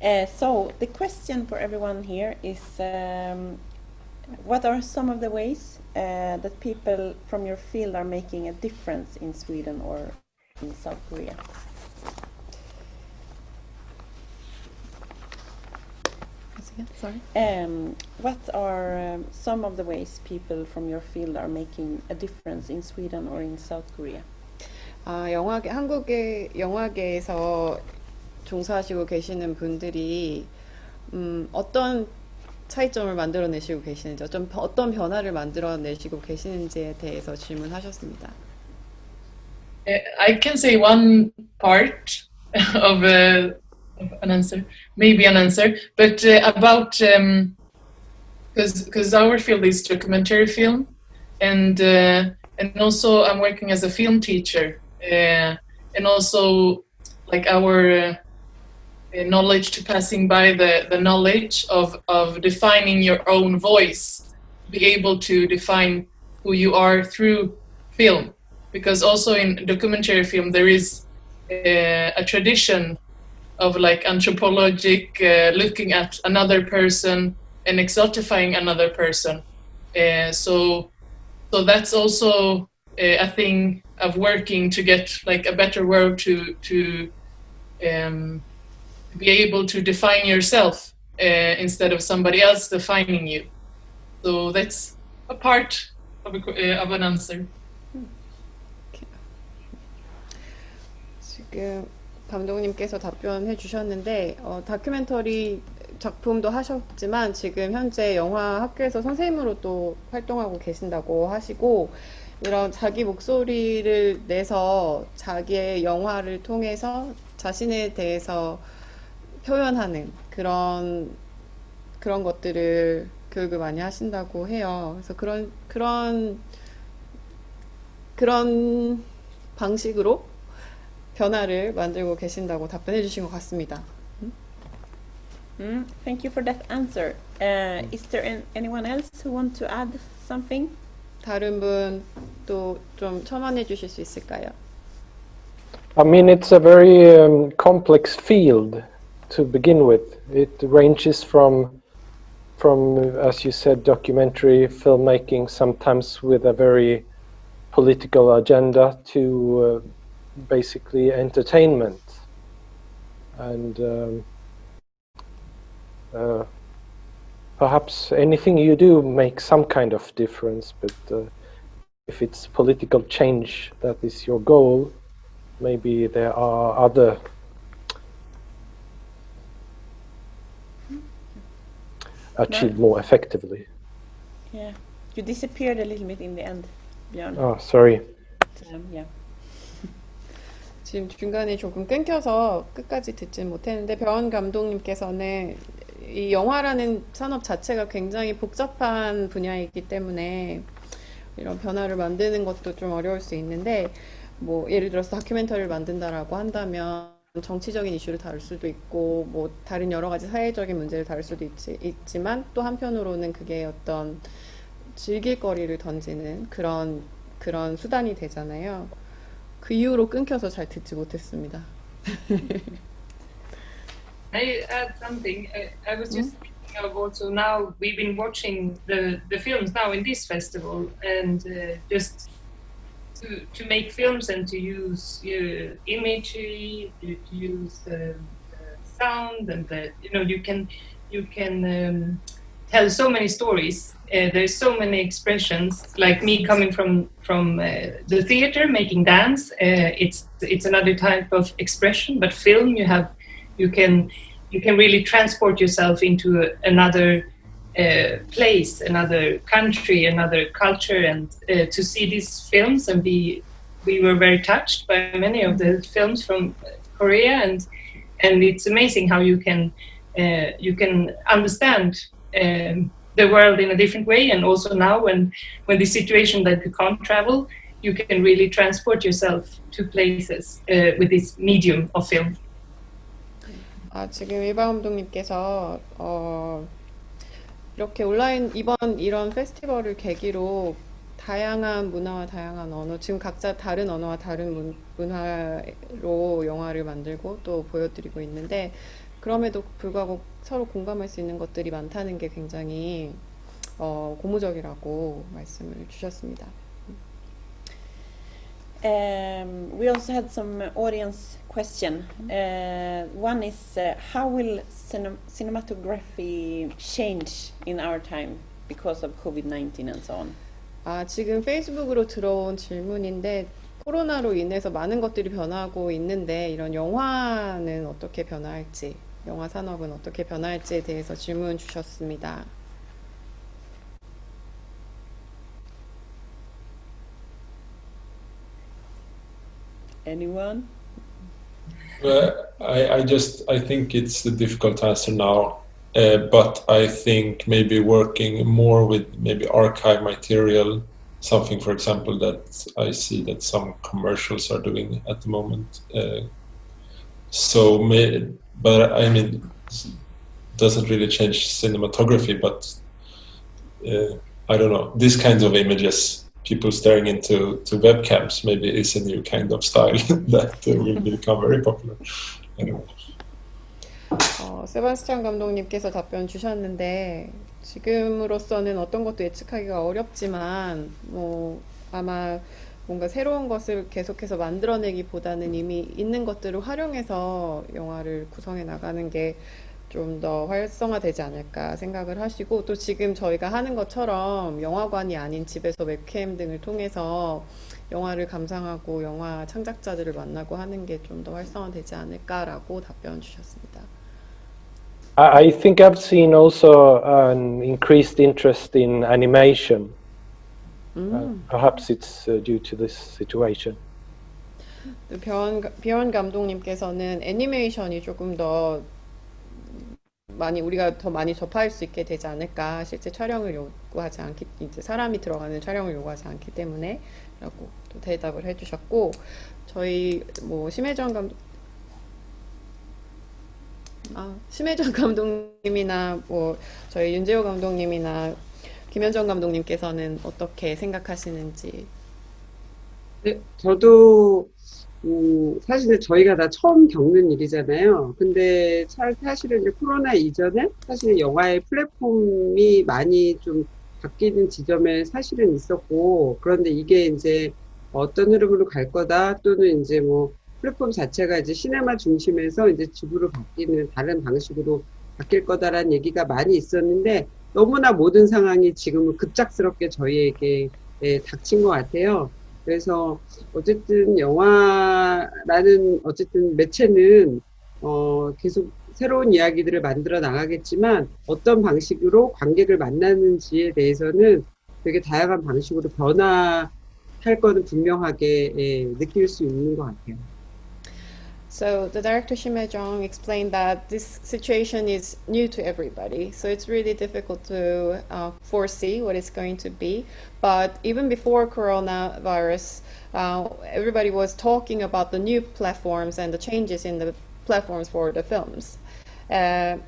So the question for everyone here is, what are some of the ways that people from your field are making a difference in Sweden or in South Korea? Sorry. What are some of the ways people from your field are making a difference in Sweden or in South Korea? 한국의 영화계에서 종사하시고 계시는 분들이 어떤 차이점을 만들어내시고 계시는지, 어떤 변화를 만들어내시고 계시는지에 대해서 질문하셨습니다. I can say one part of an answer, maybe an answer, but about because our field is documentary film, and also I'm working as a film teacher, and also like our knowledge to passing by the knowledge of defining your own voice, be able to define who you are through film, because also in documentary film there is a tradition of like anthropologic looking at another person and exotifying another person. So that's also a thing of working to get like a better world to be able to define yourself instead of somebody else defining you. So that's a part of an answer. 지금 감독님께서 답변해 주셨는데 다큐멘터리 작품도 하셨지만 지금 현재 영화 학교에서 선생님으로 또 활동하고 계신다고 하시고 이런 자기 목소리를 내서 자기의 영화를 통해서 자신에 대해서 표현하는 그런 것들을 교육을 많이 하신다고 해요. 그래서 그런 방식으로 변화를 만들고 계신다고 답변해 주신 것 같습니다. Thank you for that answer. Is there anyone else who want to add something? 다른 분 또 좀 첨언해 주실 수 있을까요? I mean, it's a very complex field to begin with. It ranges from, as you said, documentary filmmaking, sometimes with a very political agenda, to basically entertainment. And perhaps anything you do makes some kind of difference, but if it's political change that is your goal, maybe there are other achieved more effectively. Yeah, you disappeared a little bit in the end, Björn. Oh, sorry. Yeah. 지금 중간에 조금 끊겨서 끝까지 듣지 못했는데 배원 감독님께서는 이 영화라는 산업 자체가 굉장히 복잡한 분야이기 때문에 이런 변화를 만드는 것도 좀 어려울 수 있는데 뭐 예를 들어서 다큐멘터리를 만든다라고 한다면 정치적인 이슈를 다룰 수도 있고 뭐 다른 여러 가지 사회적인 문제를 다룰 수도 있지만 또 한편으로는 그게 어떤 즐길 거리를 던지는 그런 수단이 되잖아요. 그 이후로 끊겨서 잘 듣지 못했습니다. I add something. I was just thinking of also now we've been watching the films now in this festival, and just to make films and to use imagery, to use sound, and you can tell so many stories. There's so many expressions. Like me coming from the theater, making dance. It's another type of expression. But film, you can really transport yourself into another place, another country, another culture, and to see these films and we were very touched by many of the films from Korea, and it's amazing how you can understand the world in a different way, and also now when the situation that you can't travel, you can really transport yourself to places with this medium of film. 지금 일바 감독님께서 이렇게 온라인 이번 이런 페스티벌을 계기로 다양한 문화와 다양한 언어, 지금 각자 다른 언어와 다른 문화로 영화를 만들고 또 보여드리고 있는데 그럼에도 불구하고 서로 공감할 수 있는 것들이 많다는 게 굉장히 고무적이라고 말씀을 주셨습니다. We also had some audience question. One is how will cinematography change in our time because of COVID-19 and so on? 지금 페이스북으로 들어온 질문인데 코로나로 인해서 많은 것들이 변하고 있는데 이런 영화는 어떻게 변화할지, 영화 산업은 어떻게 변화할지에 대해서 질문 주셨습니다. Anyone? I think it's a difficult answer now, but I think maybe working more with maybe archive material, something, for example, that I see that some commercials are doing at the moment. But I mean, doesn't really change cinematography, but I don't know, these kinds of images, people staring into webcams, maybe is a new kind of style that will become very popular. Anyway. 세바스찬 감독님께서 답변 주셨는데 지금으로서는 어떤 것도 예측하기가 어렵지만 아마 뭔가 새로운 것을 계속해서 만들어내기보다는 이미 있는 것들을 활용해서 영화를 구성해 나가는 게 좀 더 활성화되지 않을까 생각을 하시고 또 지금 저희가 하는 것처럼 영화관이 아닌 집에서 웹캠 등을 통해서 영화를 감상하고 영화 창작자들을 만나고 하는 게 좀 더 활성화되지 않을까라고 답변 주셨습니다. I think I've seen also an increased interest in animation. Perhaps it's due to this situation. 비원 감독님께서는 애니메이션이 조금 더 우리가 더 많이 접할 수 있게 되지 않을까, 실제 촬영을 요구하지 않기, 이제 사람이 들어가는 촬영을 요구하지 않기 때문에 라고 또 대답을 해주셨고, 저희 심혜정 감독님이나 저희 윤재호 감독님이나 김현정 감독님께서는 어떻게 생각하시는지. 네, 저도 사실은 저희가 다 처음 겪는 일이잖아요. 근데 사실은 이제 코로나 이전에 사실 영화의 플랫폼이 많이 좀 바뀌는 지점에 사실은 있었고, 그런데 이게 이제 어떤 흐름으로 갈 거다, 또는 이제 플랫폼 자체가 이제 시네마 중심에서 이제 집으로 바뀌는 다른 방식으로 바뀔 거다라는 얘기가 많이 있었는데, 너무나 모든 상황이 지금은 급작스럽게 저희에게 닥친 것 같아요. 그래서 어쨌든 영화라는 어쨌든 매체는 계속 새로운 이야기들을 만들어 나가겠지만 어떤 방식으로 관객을 만나는지에 대해서는 되게 다양한 방식으로 변화할 거는 분명하게 느낄 수 있는 것 같아요. So the director Shim Hae-jung explained that this situation is new to everybody, so it's really difficult to foresee what it's going to be. But even before coronavirus, everybody was talking about the new platforms and the changes in the platforms for the films. There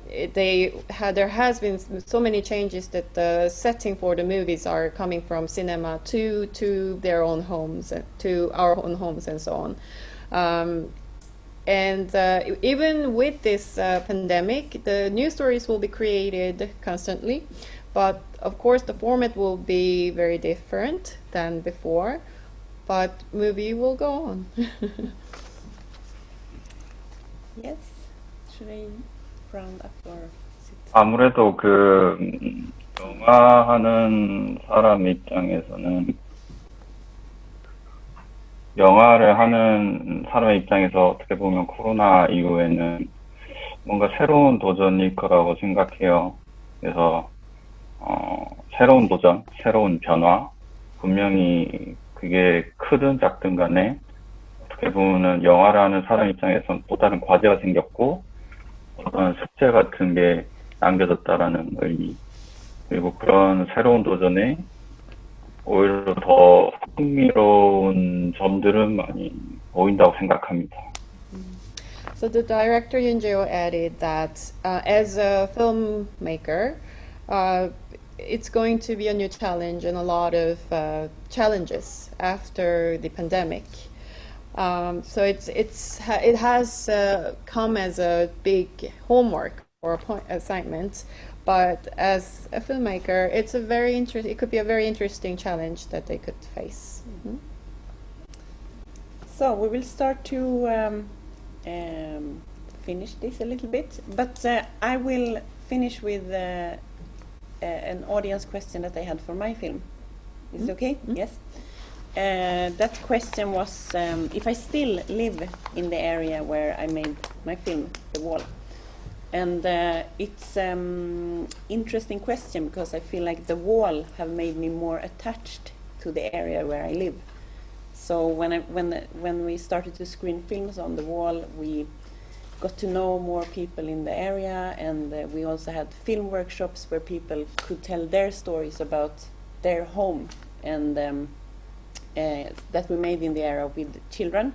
has been so many changes that the setting for the movies are coming from cinema to their own homes, to our own homes, and so on. And even with this pandemic, the new stories will be created constantly, but of course the format will be very different than before, but movie will go on. Yes, should I round up or sit? 아무래도 영화 하는 사람 입장에서는 영화를 하는 사람의 입장에서 어떻게 보면 코로나 이후에는 뭔가 새로운 도전일 거라고 생각해요. 그래서 새로운 도전, 새로운 변화, 분명히 그게 크든 작든 간에 어떻게 보면은 영화를 하는 사람 입장에서는 또 다른 과제가 생겼고 어떤 숙제 같은 게 남겨졌다라는 의미, 그리고 그런 새로운 도전에 오히려 더 흥미로운 점들은 많이 보인다고 생각합니다. So the director Yoon Jae-ho added that as a filmmaker, it's going to be a new challenge and a lot of challenges after the pandemic. So it has come as a big homework or assignment, but as a filmmaker, it could be a very interesting challenge that they could face. So we will start to finish this a little bit, but I will finish with an audience question that I had for my film. Is it okay? Yes. That question was if I still live in the area where I made my film, The Wall. And it's interesting question because I feel like The Wall have made me more attached to the area where I live. So when we started to screen films on The Wall, we got to know more people in the area, and we also had film workshops where people could tell their stories about their home, and that we made in the area with children.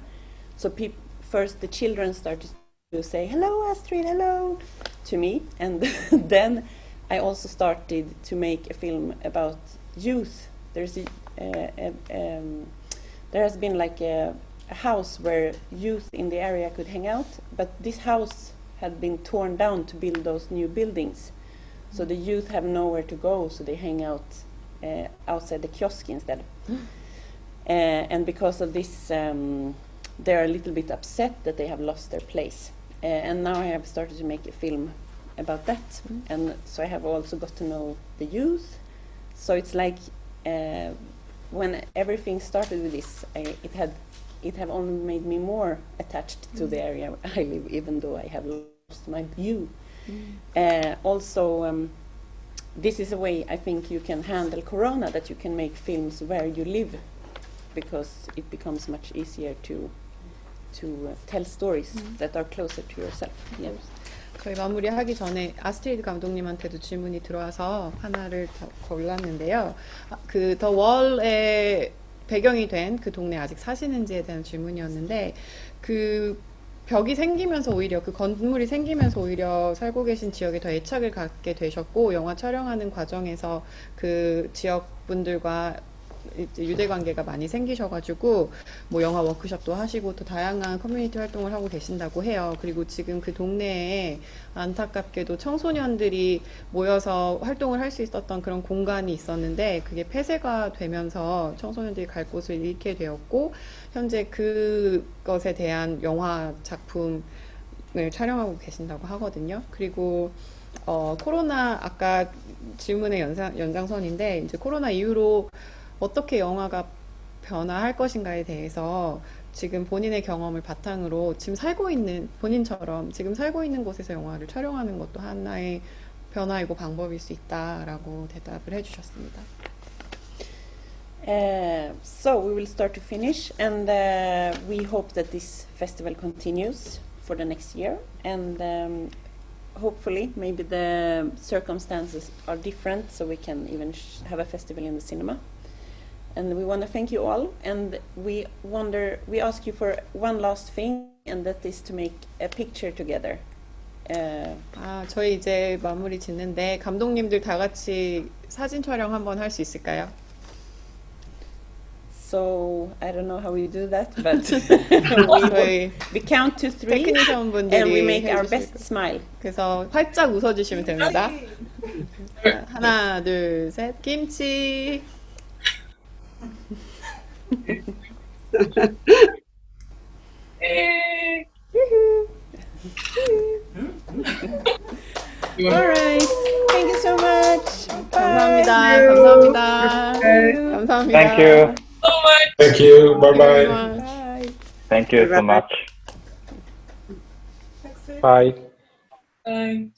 So first the children started to say, "Hello, Astrid, hello," to me, and then I also started to make a film about youth. There has been like a house where youth in the area could hang out, but this house had been torn down to build those new buildings. So the youth have nowhere to go, so they hang out outside the kiosk instead. And because of this, they're a little bit upset that they have lost their place. And now I have started to make a film about that. And so I have also got to know the youth. So it's like when everything started with this, it have only made me more attached to the area where I live, even though I have lost my view. Also, this is a way I think you can handle Corona, that you can make films where you live, because it becomes much easier to tell stories that are closer to yourself. Yeah. 저희 마무리하기 전에 아스트리드 감독님한테도 질문이 들어와서 하나를 더 골랐는데요. 그 더 월의 배경이 된 그 동네 아직 사시는지에 대한 질문이었는데, 그 벽이 생기면서 오히려 그 건물이 생기면서 오히려 살고 계신 지역에 더 애착을 갖게 되셨고, 영화 촬영하는 과정에서 그 지역 분들과 이제 유대 관계가 많이 생기셔가지고 뭐 영화 워크숍도 하시고 또 다양한 커뮤니티 활동을 하고 계신다고 해요. 그리고 지금 그 동네에 안타깝게도 청소년들이 모여서 활동을 할 수 있었던 그런 공간이 있었는데, 그게 폐쇄가 되면서 청소년들이 갈 곳을 잃게 되었고, 현재 그것에 대한 영화 작품을 촬영하고 계신다고 하거든요. 그리고 코로나, 아까 질문의 연장선인데, 이제 코로나 이후로 어떻게 영화가 변화할 것인가에 대해서 지금 본인의 경험을 바탕으로 지금 살고 있는, 본인처럼 지금 살고 있는 곳에서 영화를 촬영하는 것도 하나의 변화이고 방법일 수 있다라고 대답을 해주셨습니다. So we will start to finish, and we hope that this festival continues for the next year, and hopefully maybe the circumstances are different, so we can even have a festival in the cinema. And we want to thank you all, and we ask you for one last thing, and that is to make a picture together. 저희 이제 마무리 짓는데, 감독님들 다 같이 사진 촬영 한번 할 수 있을까요? So I don't know how we do that, but 저희 we count to three, 테크니션 분들이 and we make our 해주실 best 거예요. smile. 그래서 활짝 웃어주시면 됩니다. 자, 하나, 둘, 셋, 김치. All right, thank you so much. 감사합니다. 감사합니다. 감사합니다. Thank you. So much. Thank you. Bye bye. Bye. Thank you so much. Bye. Bye.